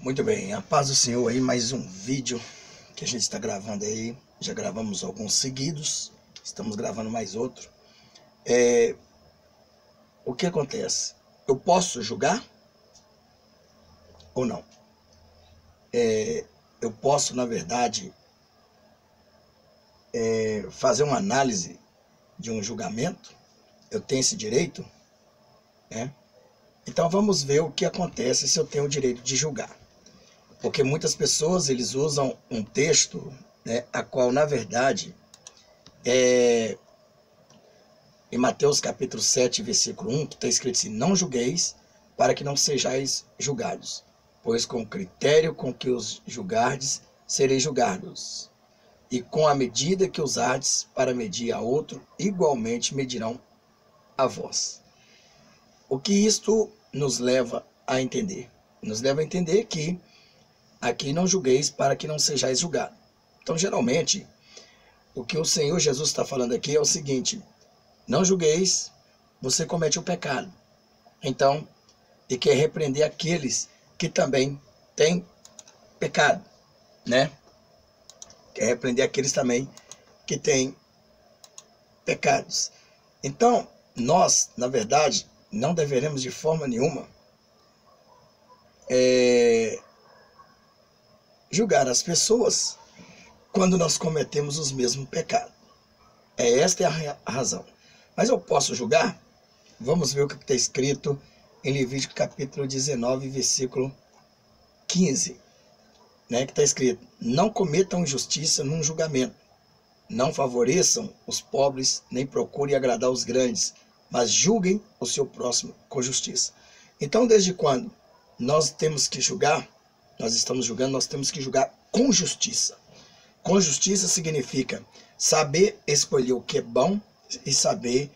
Muito bem, a paz do Senhor aí, mais um vídeo que a gente está gravando aí. Já gravamos alguns seguidos, estamos gravando mais outro. O que acontece? Eu posso julgar ou não? Eu posso, na verdade, fazer uma análise de um julgamento? Eu tenho esse direito? Então vamos ver o que acontece se eu tenho o direito de julgar. Porque muitas pessoas eles usam um texto, a qual na verdade em Mateus capítulo 7, versículo 1, que está escrito assim: não julgueis para que não sejais julgados, pois com o critério com que os julgardes, sereis julgados, e com a medida que usardes para medir a outro, igualmente medirão a vós. O que isto nos leva a entender? Nos leva a entender que aqui não julgueis para que não sejais julgados. Então, geralmente, o que o Senhor Jesus está falando aqui é o seguinte: não julgueis, você comete o pecado. Então, e quer repreender aqueles que também têm pecado, Quer repreender aqueles também que têm pecados. Então, nós, na verdade, não deveremos de forma nenhuma julgar as pessoas quando nós cometemos os mesmos pecados. Esta é a razão. Mas eu posso julgar? Vamos ver o que está escrito em Levítico capítulo 19, versículo 15. Que está escrito: não cometam injustiça num julgamento, não favoreçam os pobres, nem procurem agradar os grandes, mas julguem o seu próximo com justiça. Então, desde quando nós temos que julgar, nós estamos julgando, nós temos que julgar com justiça. Com justiça significa saber escolher o que é bom e saber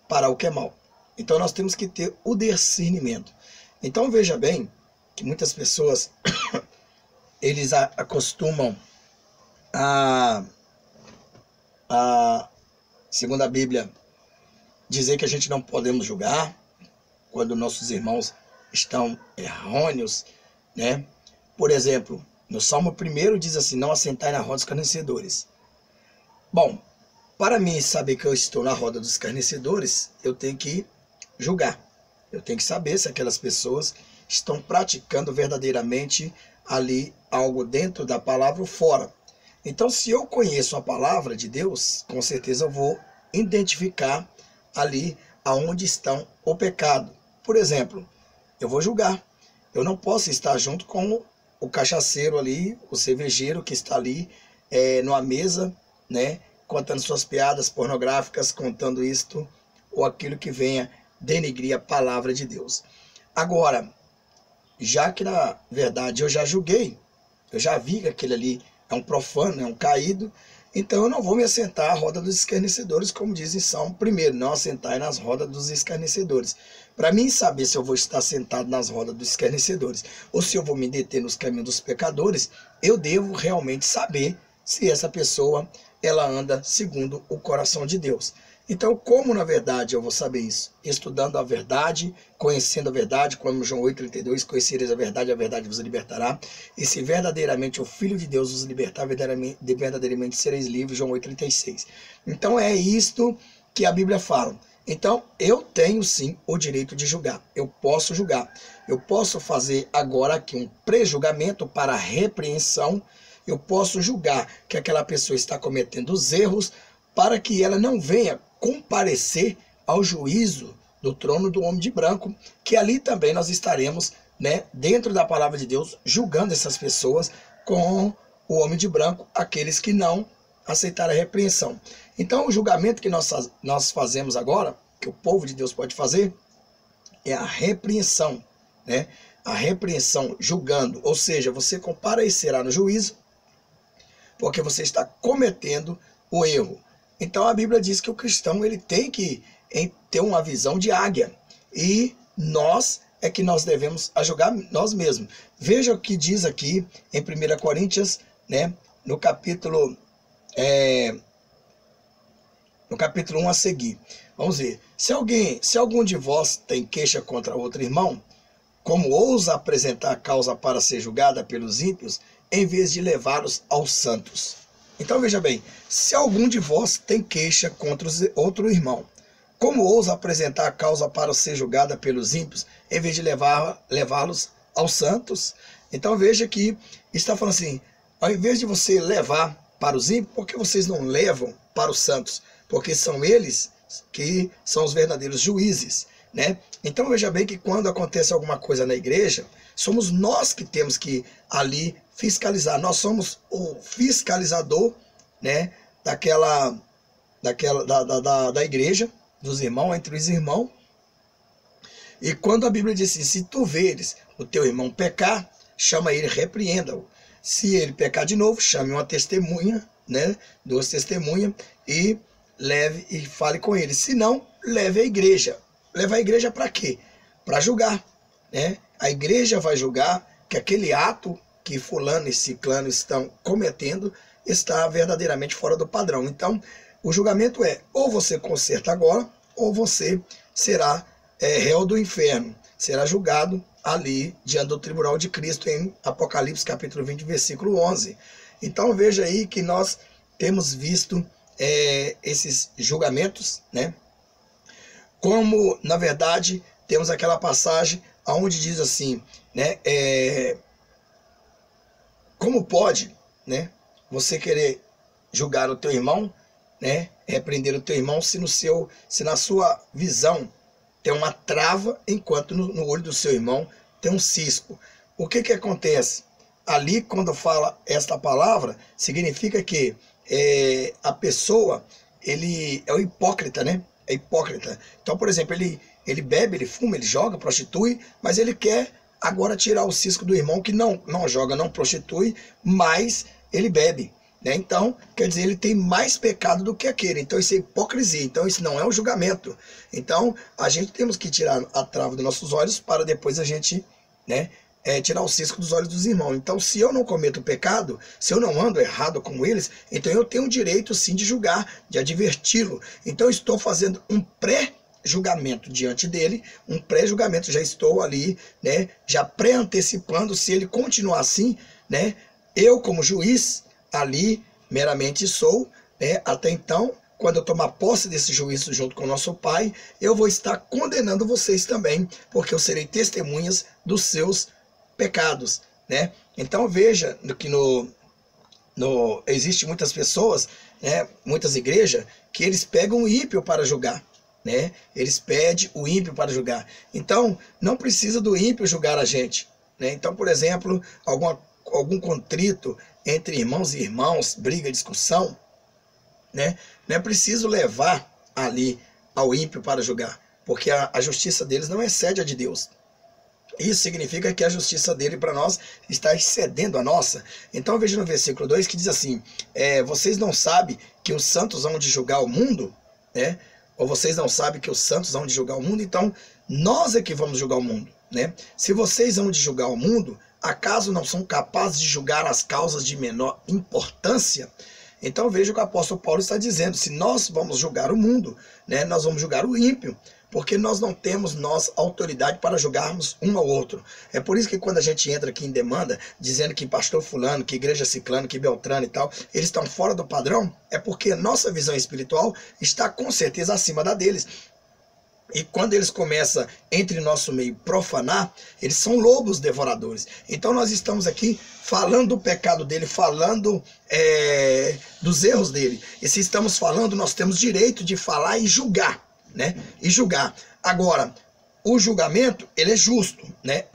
parar o que é mal. Então nós temos que ter o discernimento. Então veja bem que muitas pessoas eles acostumam segundo a Bíblia, dizer que a gente não podemos julgar quando nossos irmãos estão errôneos, Por exemplo, no Salmo 1 diz assim: não assentai na roda dos escarnecedores. Bom, para mim saber que eu estou na roda dos escarnecedores, eu tenho que julgar. Eu tenho que saber se aquelas pessoas estão praticando verdadeiramente ali algo dentro da palavra ou fora. Então, se eu conheço a palavra de Deus, com certeza eu vou identificar ali aonde estão o pecado. Por exemplo, eu vou julgar. Eu não posso estar junto com o cachaceiro ali, o cervejeiro que está ali numa mesa, contando suas piadas pornográficas, contando isto ou aquilo que venha denegrir a palavra de Deus. Agora, já que na verdade eu já julguei, eu já vi que aquele ali é um profano, é um caído, então eu não vou me assentar à roda dos escarnecedores, como diz em Salmo 1, não assentar nas rodas dos escarnecedores. Para mim saber se eu vou estar sentado nas rodas dos escarnecedores ou se eu vou me deter nos caminhos dos pecadores, eu devo realmente saber se essa pessoa ela anda segundo o coração de Deus. Então, como na verdade eu vou saber isso? Estudando a verdade, conhecendo a verdade, como João 8,32, conhecereis a verdade vos libertará. E se verdadeiramente o Filho de Deus vos libertar, verdadeiramente sereis livres, João 8,36. Então é isto que a Bíblia fala. Então, eu tenho sim o direito de julgar. Eu posso julgar. Eu posso fazer agora aqui um pré-julgamento para repreensão. Eu posso julgar que aquela pessoa está cometendo os erros para que ela não venha comparecer ao juízo do trono do homem de branco, que ali também nós estaremos, dentro da palavra de Deus, julgando essas pessoas com o homem de branco, aqueles que não aceitaram a repreensão. Então, o julgamento que nós fazemos agora, que o povo de Deus pode fazer, é a repreensão, A repreensão julgando, ou seja, você comparecerá no juízo, porque você está cometendo o erro. Então a Bíblia diz que o cristão ele tem que ter uma visão de águia. E nós devemos julgar nós mesmos. Veja o que diz aqui em 1 Coríntios, no capítulo 1 a seguir. Vamos ver. Se algum de vós tem queixa contra outro irmão, como ousa apresentar causa para ser julgada pelos ímpios, em vez de levá-los aos santos. Então veja bem, se algum de vós tem queixa contra outro irmão, como ousa apresentar a causa para ser julgada pelos ímpios, em vez de levá-los aos santos? Então veja que está falando assim, ao invés de você levar para os ímpios, por que vocês não levam para os santos? Porque são eles que são os verdadeiros juízes, né? Então veja bem que quando acontece alguma coisa na igreja, somos nós que temos que ali fiscalizar. Nós somos o fiscalizador, né, da igreja, dos irmãos, entre os irmãos. E quando a Bíblia diz assim, se tu veres o teu irmão pecar, chama ele, repreenda-o. Se ele pecar de novo, chame uma testemunha, né, 2 testemunhas, e leve e fale com ele. Se não, leve à igreja. Leva a igreja para quê? Para julgar, né? A igreja vai julgar que aquele ato que fulano e ciclano estão cometendo está verdadeiramente fora do padrão. Então, o julgamento é, ou você conserta agora, ou você será réu do inferno. Será julgado ali diante do tribunal de Cristo em Apocalipse capítulo 20, versículo 11. Então, veja aí que nós temos visto esses julgamentos, né? Como, na verdade, temos aquela passagem onde diz assim, né, como pode, né, você querer julgar o teu irmão, né, repreender o teu irmão, se na sua visão tem uma trava, enquanto no olho do seu irmão tem um cisco. O que que acontece? Ali, quando fala esta palavra, significa que a pessoa, ele é o hipócrita, né? É hipócrita. Então, por exemplo, ele bebe, ele fuma, ele joga, prostitui, mas ele quer agora tirar o cisco do irmão que não joga, não prostitui, mas ele bebe, né? Então, quer dizer, ele tem mais pecado do que aquele. Então, isso é hipocrisia. Então, isso não é um julgamento. Então, a gente temos que tirar a trava dos nossos olhos para depois a gente, né, tirar o cisco dos olhos dos irmãos. Então, se eu não cometo pecado, se eu não ando errado com eles, então eu tenho o direito sim de julgar, de adverti-lo. Então, eu estou fazendo um pré-julgamento diante dele, um pré-julgamento, já estou ali, né, já pré-antecipando, se ele continuar assim, né, eu como juiz, ali meramente sou, né, até então, quando eu tomar posse desse juízo junto com o nosso Pai, eu vou estar condenando vocês também, porque eu serei testemunhas dos seus pecados, né? Então veja que existe muitas pessoas, né, muitas igrejas, que eles pegam o ímpio para julgar, né? Eles pedem o ímpio para julgar. Então não precisa do ímpio julgar a gente, né? Então, por exemplo, algum contrito entre irmãos e irmãos, briga, discussão, né? Não é preciso levar ali ao ímpio para julgar, porque a justiça deles não excede a de Deus. Isso significa que a justiça dele para nós está excedendo a nossa. Então veja no versículo 2 que diz assim, vocês não sabem que os santos hão de julgar o mundo, né? Ou vocês não sabem que os santos hão de julgar o mundo, então nós é que vamos julgar o mundo, né? Se vocês hão de julgar o mundo, acaso não são capazes de julgar as causas de menor importância? Então veja o que o apóstolo Paulo está dizendo, se nós vamos julgar o mundo, né, nós vamos julgar o ímpio, porque nós não temos autoridade para julgarmos um ao outro. É por isso que quando a gente entra aqui em demanda, dizendo que pastor fulano, que igreja ciclano, que beltrano e tal, eles estão fora do padrão, é porque nossa visão espiritual está com certeza acima da deles. E quando eles começam entre nosso meio profanar, eles são lobos devoradores. Então nós estamos aqui falando do pecado dele, falando dos erros dele. E se estamos falando, nós temos direito de falar e julgar, né? E julgar. Agora, o julgamento, ele é justo, né?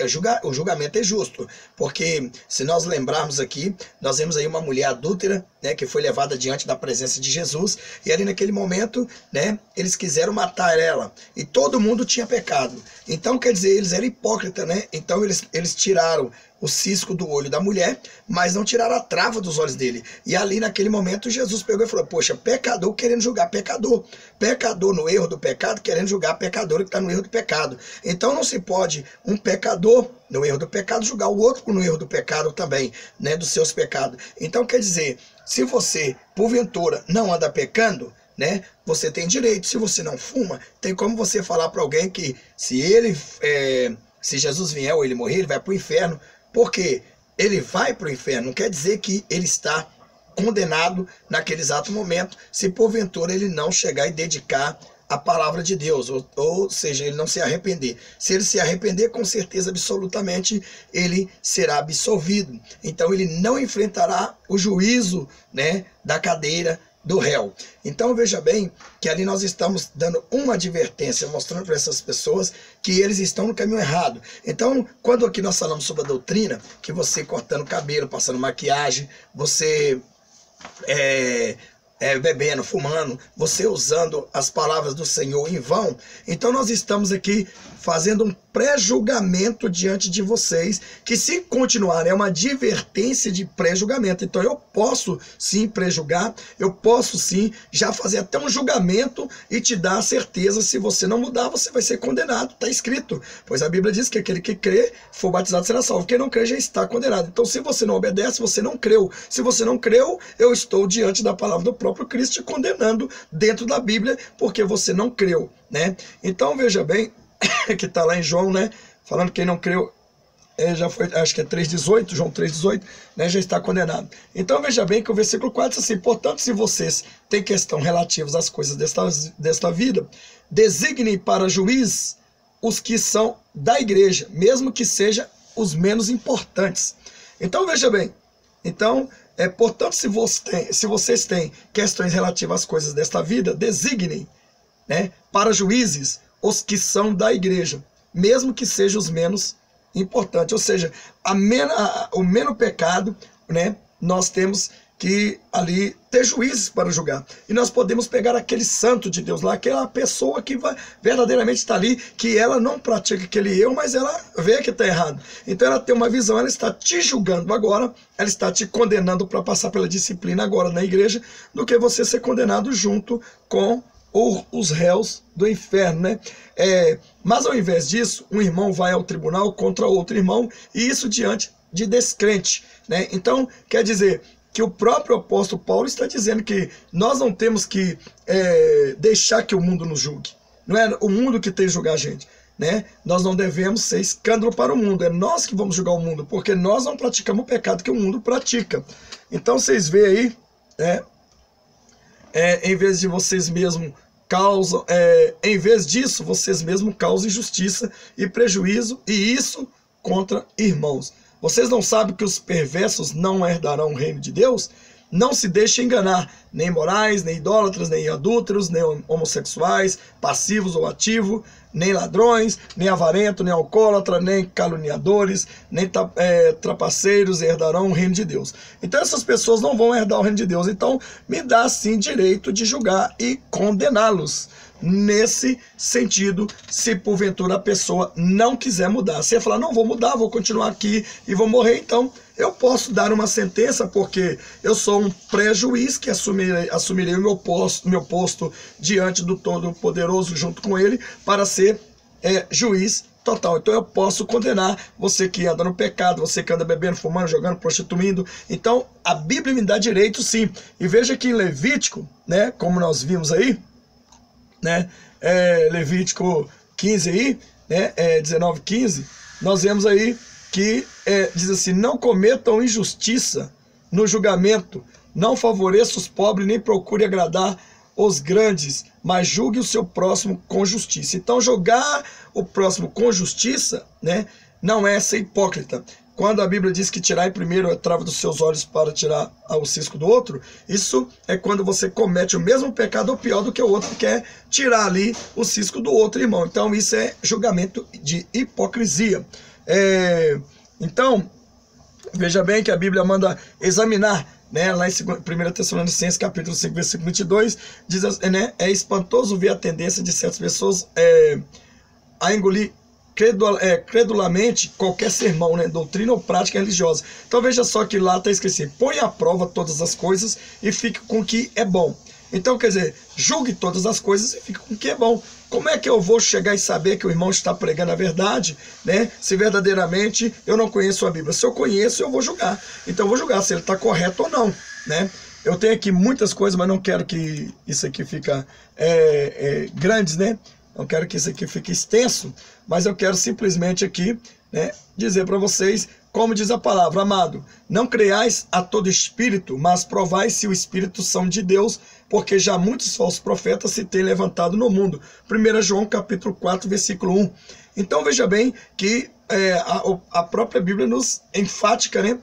O julgamento é justo, porque se nós lembrarmos aqui, nós vemos aí uma mulher adúltera, né, que foi levada diante da presença de Jesus, e ali naquele momento, né, eles quiseram matar ela, e todo mundo tinha pecado. Então, quer dizer, eles eram hipócritas, né? Então eles tiraram o cisco do olho da mulher, mas não tiraram a trava dos olhos dele. E ali naquele momento Jesus pegou e falou, poxa, pecador querendo julgar pecador. Pecador no erro do pecado querendo julgar pecador que está no erro do pecado. Então não se pode um pecador no erro do pecado julgar o outro no erro do pecado também, né, dos seus pecados. Então quer dizer, se você porventura não anda pecando, né, você tem direito. Se você não fuma, tem como você falar para alguém que se ele Se Jesus vier ou ele morrer, ele vai para o inferno. Por quê? Ele vai para o inferno. Não quer dizer que ele está condenado naquele exato momento, se porventura ele não chegar e dedicar a palavra de Deus, ou seja, ele não se arrepender. Se ele se arrepender, com certeza absolutamente ele será absolvido. Então ele não enfrentará o juízo, né, da cadeira do réu. Então veja bem que ali nós estamos dando uma advertência, mostrando para essas pessoas que eles estão no caminho errado. Então, quando aqui nós falamos sobre a doutrina, que você cortando cabelo, passando maquiagem, você bebendo, fumando, você usando as palavras do Senhor em vão, então nós estamos aqui fazendo um pré-julgamento diante de vocês, que se continuar é uma advertência de pré-julgamento. Então eu posso sim pré-julgar, eu posso sim já fazer até um julgamento e te dar a certeza, se você não mudar, você vai ser condenado, está escrito, pois a Bíblia diz que aquele que crê, for batizado, será salvo, quem não crê já está condenado. Então se você não obedece, você não creu. Se você não creu, eu estou diante da palavra do próprio Cristo te condenando dentro da Bíblia, porque você não creu, né? Então veja bem, que está lá em João, né, falando que quem não creu, já foi, acho que é 3,18, João 3,18, né, já está condenado. Então veja bem que o versículo 4 diz assim: portanto, se vocês têm questão relativas às coisas desta vida, designem para juiz os que são da igreja, mesmo que sejam os menos importantes. Então veja bem, então, portanto, se vocês têm questões relativas às coisas desta vida, designem, né, para juízes os que são da igreja, mesmo que sejam os menos importantes. Ou seja, o menos pecado, né, nós temos que ali ter juízes para julgar. E nós podemos pegar aquele santo de Deus lá, aquela pessoa que vai, verdadeiramente está ali, que ela não pratica aquele erro, mas ela vê que está errado. Então ela tem uma visão, ela está te julgando agora, ela está te condenando para passar pela disciplina agora na igreja, do que você ser condenado junto com os réus do inferno, né? Mas ao invés disso, um irmão vai ao tribunal contra outro irmão, e isso diante de descrente, né? Então, quer dizer que o próprio apóstolo Paulo está dizendo que nós não temos que deixar que o mundo nos julgue. Não é o mundo que tem que julgar a gente, né? Nós não devemos ser escândalo para o mundo. É nós que vamos julgar o mundo, porque nós não praticamos o pecado que o mundo pratica. Então vocês veem aí, em vez de vocês mesmos causam, em vez disso, vocês mesmos causam injustiça e prejuízo, e isso contra irmãos. Vocês não sabem que os perversos não herdarão o reino de Deus? Não se deixem enganar, nem imorais, nem idólatras, nem adúlteros, nem homossexuais, passivos ou ativos, nem ladrões, nem avarento, nem alcoólatra, nem caluniadores, nem trapaceiros herdarão o reino de Deus. Então essas pessoas não vão herdar o reino de Deus. Então me dá sim direito de julgar e condená-los. Nesse sentido, se porventura a pessoa não quiser mudar. Se ela falar, não vou mudar, vou continuar aqui e vou morrer, então eu posso dar uma sentença, porque eu sou um pré-juiz que assumirei o meu posto diante do Todo-Poderoso junto com ele para ser juiz total. Então eu posso condenar você que anda no pecado, você que anda bebendo, fumando, jogando, prostituindo. Então a Bíblia me dá direito sim. E veja que em Levítico, né, como nós vimos aí, né, Levítico 15 aí, né, 19:15, nós vemos aí que diz assim: não cometam injustiça no julgamento, não favoreça os pobres, nem procure agradar os grandes, mas julgue o seu próximo com justiça. Então julgar o próximo com justiça, né, não é ser hipócrita. Quando a Bíblia diz que tirai primeiro a trava dos seus olhos para tirar o cisco do outro, isso é quando você comete o mesmo pecado ou pior do que o outro, que é tirar ali o cisco do outro irmão. Então isso é julgamento de hipocrisia. Então, veja bem que a Bíblia manda examinar, né, lá em 1 Tessalonicenses capítulo 5, versículo 22, diz, né, é espantoso ver a tendência de certas pessoas a engolir credulamente qualquer sermão, né, doutrina ou prática religiosa. Então veja só que lá está escrito assim: põe à prova todas as coisas e fique com o que é bom. Então quer dizer, julgue todas as coisas e fique com o que é bom. Como é que eu vou chegar e saber que o irmão está pregando a verdade, né, se verdadeiramente eu não conheço a Bíblia? Se eu conheço, eu vou julgar. Então eu vou julgar se ele está correto ou não, né? Eu tenho aqui muitas coisas, mas não quero que isso aqui fica grandes, né? não quero que isso aqui fique extenso, mas eu quero simplesmente aqui, né, dizer para vocês, como diz a palavra: amado, não creiais a todo espírito, mas provai se o espírito são de Deus, porque já muitos falsos profetas se têm levantado no mundo. 1 João capítulo 4, versículo 1. Então veja bem que a própria Bíblia nos enfática, né,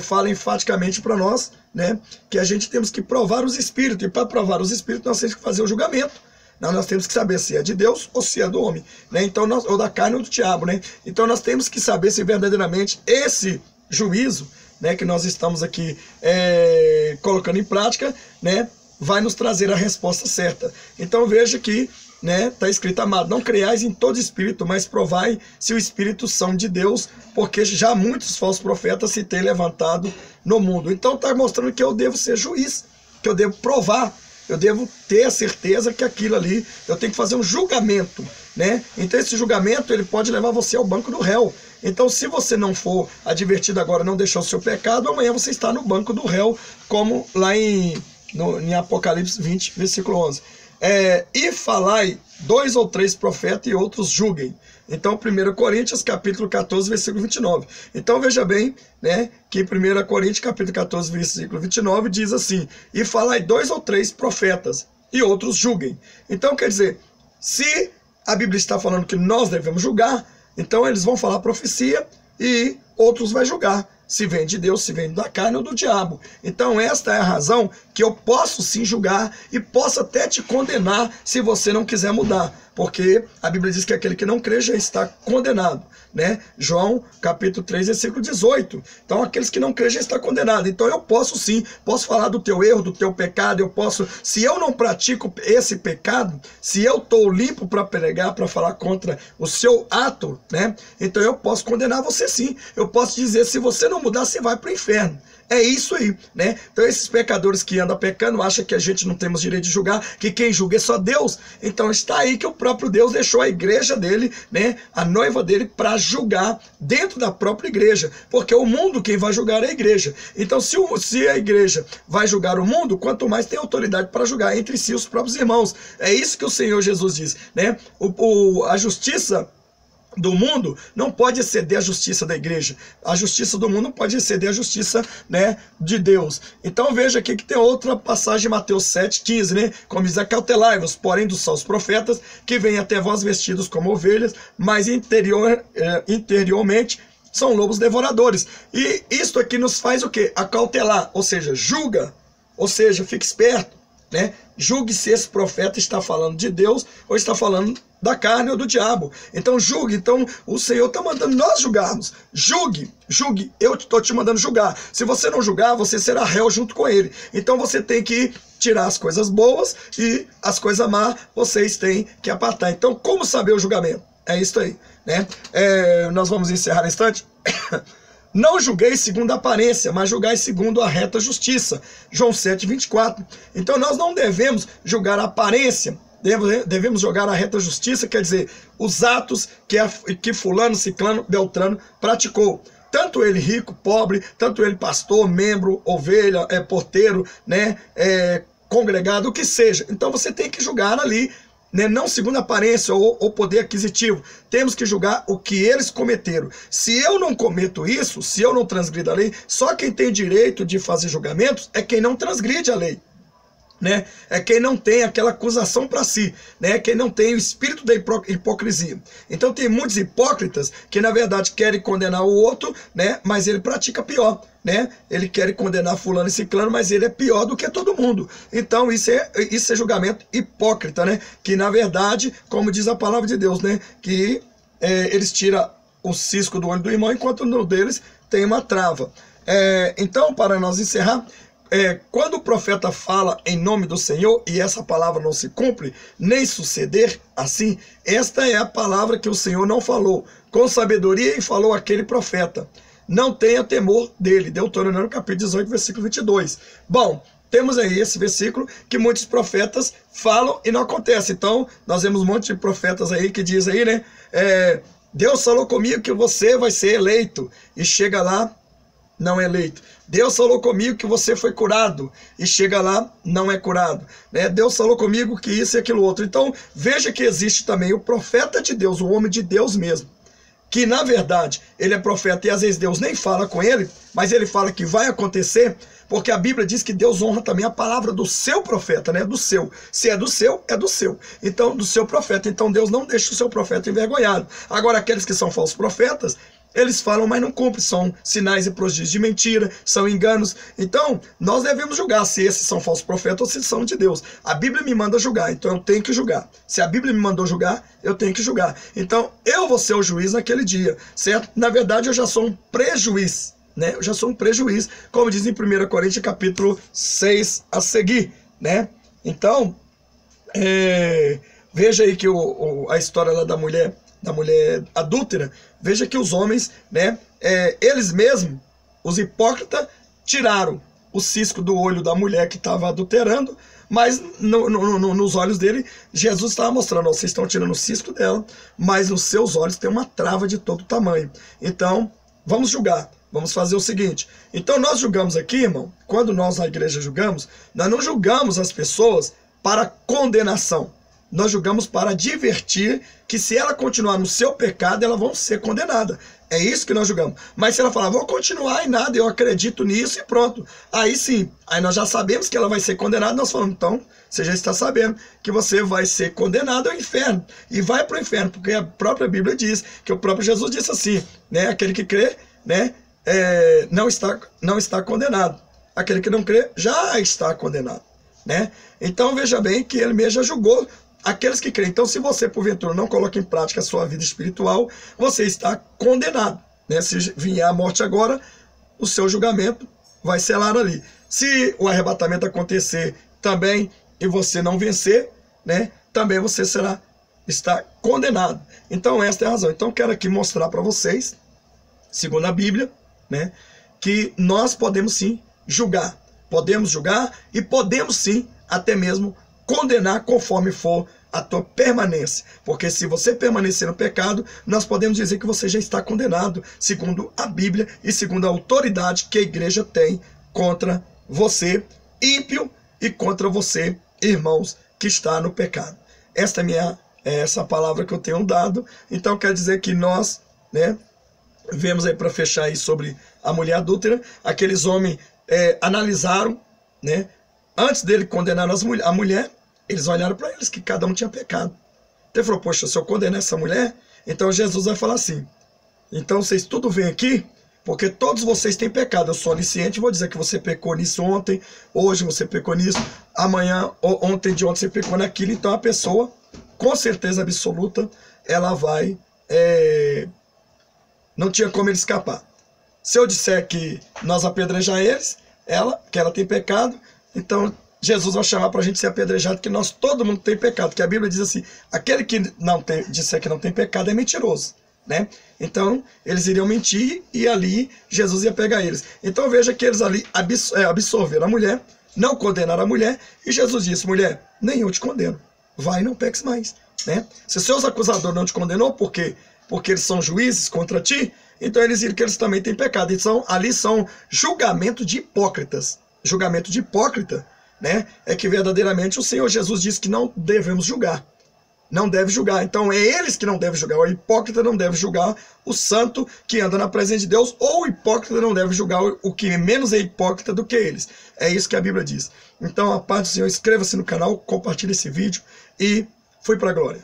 fala enfaticamente para nós, né, que a gente temos que provar os espíritos, e para provar os espíritos nós temos que fazer o julgamento. Nós temos que saber se é de Deus ou se é do homem, né? Então ou da carne ou do diabo, né? Então nós temos que saber se verdadeiramente esse juízo, né, que nós estamos aqui colocando em prática, né, vai nos trazer a resposta certa. Então veja que, né, está escrito: amado, não creiais em todo espírito, mas provai se o espírito são de Deus, porque já muitos falsos profetas se têm levantado no mundo. Então está mostrando que eu devo ser juiz, que eu devo provar, eu devo ter a certeza que aquilo ali, eu tenho que fazer um julgamento, né? Então esse julgamento, ele pode levar você ao banco do réu. Então se você não for advertido agora, não deixar o seu pecado, amanhã você está no banco do réu, como lá em Apocalipse 20, versículo 11. E falai 2 ou 3 profetas e outros julguem. Então 1 Coríntios capítulo 14, versículo 29. Então veja bem, né, que 1 Coríntios capítulo 14, versículo 29 diz assim: e falai 2 ou 3 profetas e outros julguem. Então quer dizer, se a Bíblia está falando que nós devemos julgar, então eles vão falar profecia e outros vai julgar, se vem de Deus, se vem da carne ou do diabo. Então esta é a razão que eu posso sim julgar e posso até te condenar se você não quiser mudar, porque a Bíblia diz que aquele que não crê já está condenado, né? João capítulo 3, versículo 18. Então aqueles que não crê já está condenado. Então eu posso sim, posso falar do teu erro, do teu pecado, eu posso, se eu não pratico esse pecado, se eu estou limpo para pregar, para falar contra o seu ato, né? Então eu posso condenar você sim. Eu posso dizer, se você não mudar, você vai para o inferno. É isso aí, né? Então esses pecadores que andam pecando acham que a gente não temos direito de julgar, que quem julga é só Deus. Então está aí que o próprio Deus deixou a igreja dele, né, a noiva dele, para julgar dentro da própria igreja, porque o mundo quem vai julgar é a igreja. Então se a igreja vai julgar o mundo, quanto mais tem autoridade para julgar entre si os próprios irmãos. É isso que o Senhor Jesus diz, né? A justiça do mundo não pode exceder a justiça da igreja. A justiça do mundo não pode exceder a justiça, né, de Deus. Então veja aqui que tem outra passagem, Mateus 7,15, né? Como diz: acautelai-vos, porém, dos falsos profetas, que vêm até vós vestidos como ovelhas, mas interiormente são lobos devoradores. E isto aqui nos faz o quê? Acautelar, ou seja, julga, ou seja, fique esperto, né? Julgue se esse profeta está falando de Deus ou está falando da carne ou do diabo. Então julgue. Então o Senhor está mandando nós julgarmos. Julgue, julgue. Eu estou te mandando julgar. Se você não julgar, você será réu junto com ele. Então você tem que tirar as coisas boas e as coisas más vocês têm que apartar. Então como saber o julgamento? É isso aí, né? Nós vamos encerrar no instante. Não julgueis segundo a aparência, mas julgai segundo a reta justiça. João 7, 24. Então nós não devemos julgar a aparência, devemos julgar a reta justiça, quer dizer, os atos que fulano, ciclano, beltrano praticou. Tanto ele rico, pobre, tanto ele pastor, membro, ovelha, porteiro, né, congregado, o que seja. Então você tem que julgar ali, né, não segundo a aparência ou poder aquisitivo. Temos que julgar o que eles cometeram. Se eu não cometo isso, se eu não transgrido a lei, só quem tem direito de fazer julgamentos é quem não transgride a lei, né? É quem não tem aquela acusação para si, né? Quem não tem o espírito da hipocrisia. Então tem muitos hipócritas que na verdade querem condenar o outro, né? Mas ele pratica pior, né? Ele quer condenar fulano e ciclano, mas ele é pior do que todo mundo. Então isso é julgamento hipócrita, né? Que na verdade, como diz a palavra de Deus, né, que eles tiram o cisco do olho do irmão, enquanto no deles tem uma trava. Então, para nós encerrar, quando o profeta fala em nome do Senhor e essa palavra não se cumpre, nem suceder assim, esta é a palavra que o Senhor não falou com sabedoria e falou aquele profeta. Não tenha temor dele. Deuteronômio capítulo 18, versículo 22. Bom, temos aí esse versículo que muitos profetas falam e não acontece. Então, nós vemos um monte de profetas aí que diz aí, né? Deus falou comigo que você vai ser eleito. E chega lá, não é eleito. Deus falou comigo que você foi curado, e chega lá, não é curado, né? Deus falou comigo que isso e aquilo outro. Então, veja que existe também o profeta de Deus, o homem de Deus mesmo, que na verdade ele é profeta e às vezes Deus nem fala com ele, mas ele fala que vai acontecer, porque a Bíblia diz que Deus honra também a palavra do seu profeta, né? Do seu. Se é do seu, é do seu. Então, do seu profeta. Então, Deus não deixa o seu profeta envergonhado. Agora, aqueles que são falsos profetas, eles falam, mas não cumprem. São sinais e prodígios de mentira, são enganos. Então, nós devemos julgar se esses são falsos profetas ou se são de Deus. A Bíblia me manda julgar, então eu tenho que julgar. Se a Bíblia me mandou julgar, eu tenho que julgar. Então, eu vou ser o juiz naquele dia, certo? Na verdade, eu já sou um prejuiz, né? Eu já sou um prejuiz, como diz em 1 Coríntios capítulo 6 a seguir, né? Então, veja aí que a história lá da mulher adúltera, veja que os homens, né, eles mesmos, os hipócritas, tiraram o cisco do olho da mulher que estava adulterando, mas nos olhos dele, Jesus estava mostrando, ó, vocês estão tirando o cisco dela, mas nos seus olhos tem uma trava de todo tamanho. Então, vamos julgar. Vamos fazer o seguinte. Então, nós julgamos aqui, irmão, quando nós na igreja julgamos, nós não julgamos as pessoas para condenação. Nós julgamos para advertir que se ela continuar no seu pecado, elas vão ser condenadas. É isso que nós julgamos. Mas se ela falar, vou continuar e nada, eu acredito nisso e pronto. Aí sim, aí nós já sabemos que ela vai ser condenada, nós falamos, então, você já está sabendo que você vai ser condenado ao inferno. E vai para o inferno, porque a própria Bíblia diz, que o próprio Jesus disse assim, né? Aquele que crê, né? Não está condenado. Aquele que não crê já está condenado, né? Então veja bem que ele mesmo já julgou aqueles que creem. Então, se você porventura não coloca em prática a sua vida espiritual, você está condenado, né? Se vier a morte agora, o seu julgamento vai selar ali. Se o arrebatamento acontecer também e você não vencer, né? Também você está condenado. Então esta é a razão. Então quero aqui mostrar para vocês, segundo a Bíblia, né, que nós podemos sim julgar. Podemos julgar e podemos sim até mesmo condenar conforme for a tua permanência. Porque se você permanecer no pecado, nós podemos dizer que você já está condenado, segundo a Bíblia e segundo a autoridade que a igreja tem contra você, ímpio, e contra você, irmãos, que está no pecado. Esta é essa palavra que eu tenho dado. Então quer dizer que nós, né, vemos aí para fechar aí sobre a mulher adúltera, aqueles homens analisaram, né, antes dele condenar a mulher, eles olharam para eles que cada um tinha pecado. Então ele falou, poxa, se eu condenar essa mulher, então Jesus vai falar assim, então vocês tudo vêm aqui, porque todos vocês têm pecado, eu sou onisciente, vou dizer que você pecou nisso ontem, hoje você pecou nisso, amanhã, ou ontem de ontem você pecou naquilo, então a pessoa, com certeza absoluta, ela vai, não tinha como ele escapar. Se eu disser que nós apedrejar eles, que ela tem pecado, então Jesus vai chamar para a gente ser apedrejado, que todo mundo tem pecado, que a Bíblia diz assim, aquele que disser que não tem pecado é mentiroso, né? Então eles iriam mentir e ali Jesus ia pegar eles. Então veja que eles ali absorveram a mulher, não condenaram a mulher, e Jesus disse, mulher, nem eu te condeno, vai e não peques mais, né? Se seus acusadores não te condenou, por quê? Porque eles são juízes contra ti, então eles viram que eles também têm pecado. Então ali são julgamento de hipócritas. Julgamento de hipócrita, né? É que verdadeiramente o Senhor Jesus disse que não devemos julgar. Não deve julgar. Então é eles que não devem julgar. O hipócrita não deve julgar o santo que anda na presença de Deus, ou o hipócrita não deve julgar o que menos é hipócrita do que eles. É isso que a Bíblia diz. Então a paz do Senhor, inscreva-se no canal, compartilhe esse vídeo e fui para a glória.